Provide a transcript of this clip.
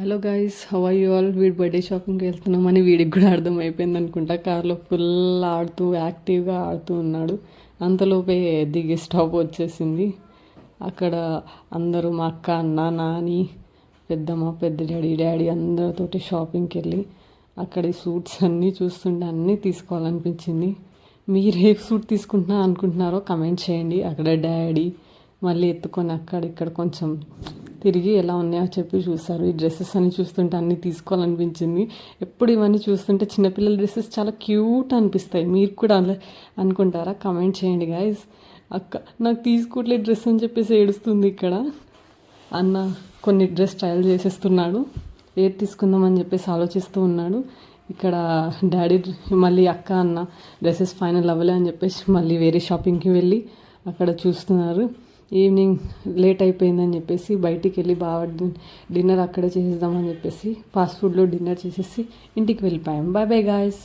Hello guys, how are you all? వీడి birthday షాపింగ్కి వెళ్తున్నామని వీడికి కూడా అర్థమైపోయింది అనుకుంటా. కార్లో ఫుల్ ఆడుతూ యాక్టివ్గా ఆడుతూ ఉన్నాడు. అంతలోపే దిగి స్టాప్ వచ్చేసింది. అక్కడ అందరూ మా అక్క, అన్న, నాని, పెద్దమ్మ, పెద్ద డాడీ అందరితోటి షాపింగ్కి వెళ్ళి అక్కడ సూట్స్ అన్నీ చూస్తుంటే అన్నీ తీసుకోవాలనిపించింది. మీరు ఏ సూట్ తీసుకుంటున్నా అనుకుంటున్నారో కమెంట్ చేయండి. అక్కడ డాడీ మళ్ళీ ఎత్తుకొని అక్కడ కొంచెం తిరిగి ఎలా ఉన్నాయో చెప్పి చూస్తారు. ఈ డ్రెస్సెస్ అన్ని చూస్తుంటే అన్నీ తీసుకోవాలనిపించింది. ఎప్పుడు ఇవన్నీ చూస్తుంటే చిన్నపిల్లల డ్రెస్సెస్ చాలా క్యూట్ అనిపిస్తాయి. మీరు కూడా అలా అనుకుంటారా? కమెంట్ చేయండి గైస్. అక్క నాకు తీసుకోవట్లేదు డ్రెస్ అని చెప్పేసి ఏడుస్తుంది. ఇక్కడ అన్న కొన్ని డ్రెస్ ట్రయల్ చేసేస్తున్నాడు. ఏది తీసుకుందామని చెప్పేసి ఆలోచిస్తూ ఉన్నాడు. ఇక్కడ డాడీ మళ్ళీ అక్క అన్న డ్రెస్సెస్ ఫైనల్ అవ్వలే అని చెప్పేసి మళ్ళీ వేరే షాపింగ్కి వెళ్ళి అక్కడ చూస్తున్నారు. ఈవినింగ్ లేట్ అయిపోయిందని చెప్పేసి బయటికి వెళ్ళి బాగా డిన్నర్ అక్కడే చేసేద్దామని చెప్పేసి ఫాస్ట్ ఫుడ్లో డిన్నర్ చేసేసి ఇంటికి వెళ్ళిపోయాం. Bye bye guys.